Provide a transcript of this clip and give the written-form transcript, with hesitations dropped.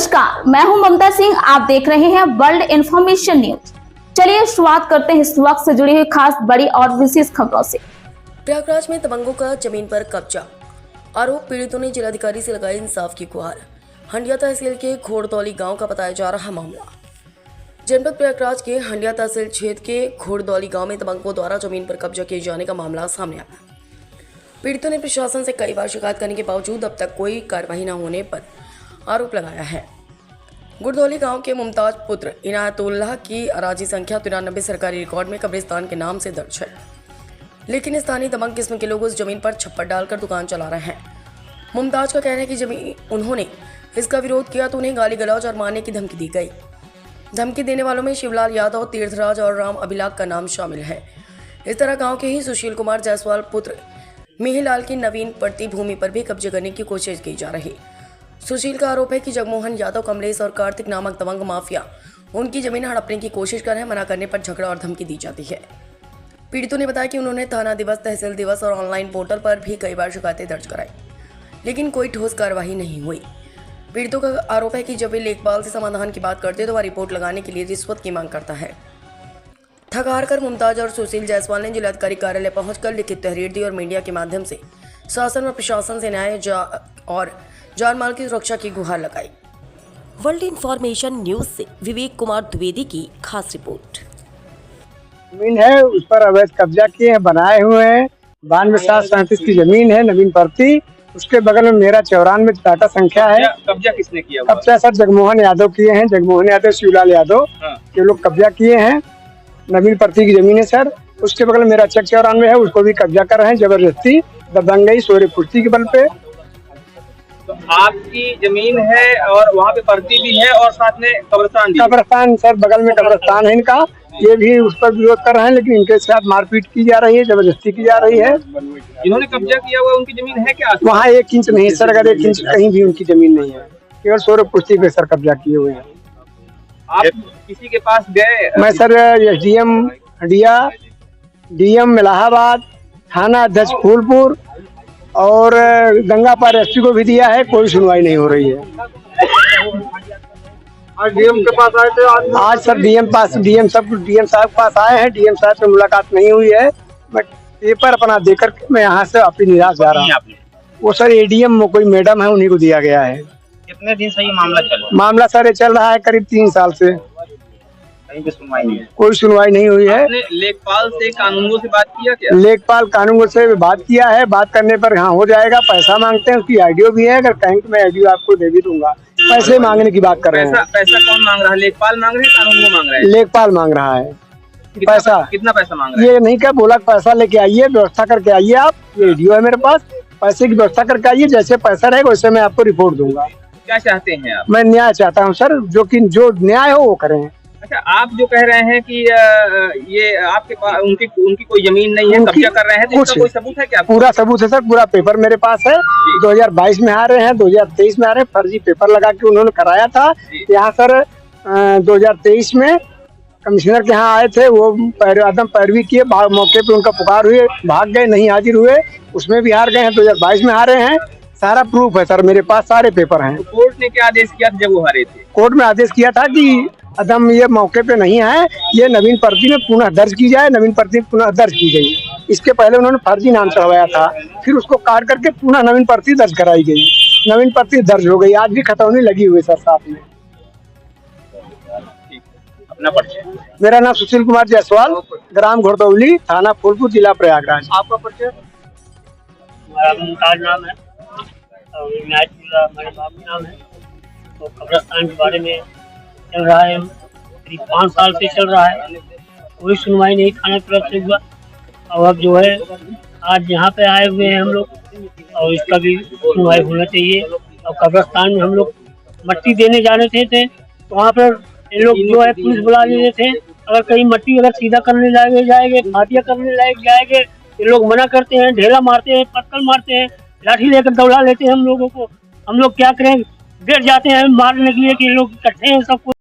नमस्कार, मैं हूं ममता सिंह। आप देख रहे हैं वर्ल्ड इंफॉर्मेशन न्यूज। चलिए शुरुआत करते हैं इस वक्त से जुड़ी हुई खास बड़ी और विशेष खबरों से। प्रयागराज में दबंगों का जमीन पर कब्जा, आरोप पीड़ितों ने जिलाधिकारी से लगाई इंसाफ की गुहार। हंडिया तहसील के घोड़दौली गांव का बताया जा रहा मामला। जनपद प्रयागराज के हंडिया तहसील क्षेत्र के घोड़दौली गांव में दबंगों द्वारा जमीन पर कब्जा किए जाने का मामला सामने आया। पीड़ितों ने प्रशासन से कई बार शिकायत करने के बावजूद अब तक कोई कार्रवाई न होने पर आरोप लगाया है। घोड़दौली गांव के मुमताज पुत्र इनायतुल्लाह की अराजी संख्या 93 सरकारी रिकॉर्ड में कब्रिस्तान के नाम से दर्ज है, लेकिन स्थानीय दबंग किस्म के लोग उस जमीन पर छप्पर डालकर दुकान चला रहे हैं। मुमताज का कहना है कि जमीन उन्होंने इसका विरोध किया तो उन्हें गाली गलौज और मारने की धमकी दी गई। धमकी देने वालों में शिवलाल यादव, तीर्थराज और राम अभिलाख का नाम शामिल है। इस तरह गांव के ही सुशील कुमार जायसवाल पुत्र मिहिलाल की नवीन पड़ती भूमि पर भी कब्जे करने की कोशिश की जा रही। सुशील का आरोप है कि जगमोहन यादव, कमलेश और कार्तिक नामक दबंग माफिया उनकी जमीन हड़पने की कोशिश कर रहे हैं। मना करने पर झगड़ा और धमकी दी जाती है। पीड़ितों ने बताया कि उन्होंने थाना दिवस, तहसील दिवस और ऑनलाइन पोर्टल पर भी कई बार शिकायतें दर्ज कराई, लेकिन कोई ठोस कार्रवाई नहीं हुई। पीड़ितों का आरोप है कि जब वे लेखपाल से समाधान की बात करते तो वह रिपोर्ट लगाने के लिए रिश्वत की मांग करता है। थक हार कर मुमताज और सुशील जायसवाल ने जिलाधिकारी कार्यालय पहुंचकर लिखित तहरीर दी और मीडिया के माध्यम से शासन और प्रशासन से न्याय और जान माल की सुरक्षा की गुहार लगाई। वर्ल्ड इंफॉर्मेशन न्यूज से विवेक कुमार द्विवेदी की खास रिपोर्ट। जमीन है, उस पर अवैध कब्जा किए हैं, बनाए हुए हैं। 92,737 की जमीन है, नवीन पर्ती। उसके बगल में मेरा 94 टाटा संख्या है। कब्जा किसने किया? कब्जा सर जगमोहन यादव किए हैं। जगमोहन यादव, शिवलाल यादव ये लोग कब्जा किए हैं। नवीन पर्ती की जमीन है सर। उसके बगल में मेरा चेक 94 है, उसको भी कब्जा कर रहे हैं जबरदस्ती, दबंगई, सोरे पुर्ती के बल पे। तो आपकी जमीन है और वहाँ पे पर्ती भी है और साथ में कब्रिस्तान भी। कब्रिस्तान सर, बगल में कब्रिस्तान है इनका। ये भी उस पर विरोध कर रहे हैं, लेकिन इनके साथ मारपीट की जा रही है, जबरदस्ती की जा रही है। इन्होंने कब्जा किया हुआ उनकी जमीन है क्या? वहाँ 1 इंच नहीं सर, अगर 1 इंच कहीं भी उनकी जमीन नहीं है, केवल सोरे पुर्ती पे सर कब्जा किए हुए हैं। आप किसी के पास गए? मैं सर एसडीएम हंडिया, डीएम इलाहाबाद, थाना अध्यक्ष फूलपुर और गंगापार एसपी को भी दिया है, कोई सुनवाई नहीं हो रही है। आज डीएम के पास आए थे? आज सर डीएम साहब के पास आए हैं। डीएम साहब से मुलाकात नहीं हुई है। मैं पेपर अपना देकर के मैं यहाँ से अपनी निराश जा रहा हूँ। वो सर एडीएम कोई मैडम है, उन्हीं को दिया गया है। कितने दिन से ये मामला चल रहा है? मामला सर चल रहा है करीब 3 साल से, कहीं पे सुनवाई नहीं है। कोई सुनवाई नहीं हुई है। आपने लेखपाल से, कानूनगो से बात किया क्या? लेखपाल कानून से बात किया है। बात करने पर हाँ हो जाएगा। पैसा मांगते हैं, उसकी आईडियो भी है। अगर कहीं तो मैं आईडियो आपको दे भी दूंगा। पैसे मांगने की बात कर रहे हैं। पैसा कौन मांग रहा है? लेखपाल मांग रहे हैं, कानूनगो मांग रहा है? लेखपाल मांग रहा है पैसा। कितना पैसा मांग रहा है? ये नहीं क्या बोला, पैसा लेके आइए, व्यवस्था करके आइए। आप ये आईडियो है मेरे पास, पैसे की व्यवस्था करके आइए। जैसे पैसा रहेगा वैसे मैं आपको रिपोर्ट दूंगा। क्या चाहते हैं आप? मैं न्याय चाहता हूँ सर, जो न्याय हो वो करें। अच्छा, आप जो कह रहे हैं कि ये आपके पास उनकी कोई जमीन नहीं है, कब्जा कर रहे हैं, तो इसका कोई सबूत है क्या? पूरा सबूत है सर, पूरा पेपर मेरे पास है। 2022 में आ रहे हैं, 2023 में आ रहे हैं। फर्जी पेपर लगा के उन्होंने कराया था यहाँ सर। 2023 में कमिश्नर के यहाँ आए थे, वो एकदम पैरवी किए। मौके पे उनका पुकार हुए, भाग गए, नहीं हाजिर हुए, उसमें भी हार गए हैं। 2022 में हारे हैं। सारा प्रूफ है सर मेरे पास, सारे पेपर हैं। तो कोर्ट ने क्या आदेश किया था जब वो हारे थे? कोर्ट में आदेश किया था कि अदम ये मौके पे नहीं है, ये नवीन पर्ती में पुनः दर्ज की जाए। नवीन पर्ती पुनः दर्ज की गई। इसके पहले उन्होंने फर्जी नाम चढ़वाया था, फिर उसको काट करके पुनः नवीन पर्ती दर्ज कराई गई। नवीन पर्ती दर्ज हो गई। आज भी खतौनी लगी हुई सर साथ में। अपना परिचय? मेरा नाम सुशील कुमार जायसवाल, ग्राम घोड़दौली, थाना फूलपुर, जिला प्रयागराज। आपका परिचय? हमारा मुमताज नाम है और इनायतुल्लाह हमारे बाप का नाम है। तो कब्रिस्तान के बारे में चल रहा है, करीब 5 साल से चल रहा है। कोई सुनवाई नहीं थाना तरफ से हुआ। और अब जो है आज यहाँ पे आए हुए हैं हम लोग, और इसका भी सुनवाई होना चाहिए। और कब्रिस्तान में हम लोग मट्टी देने जाने थे तो वहाँ पर ये लोग जो है पुलिस बुला लेते थे। अगर कहीं मट्टी अगर सीधा करने जाएंगे, फातिया करने जाएंगे, ये लोग मना करते हैं, ढेला मारते हैं, पत्थर मारते हैं, लाठी लेकर दौड़ा लेते हैं हम लोगों को। हम लोग क्या करें, बैठ जाते हैं मारने के लिए कि ये लोग इकट्ठे हैं सब कुछ।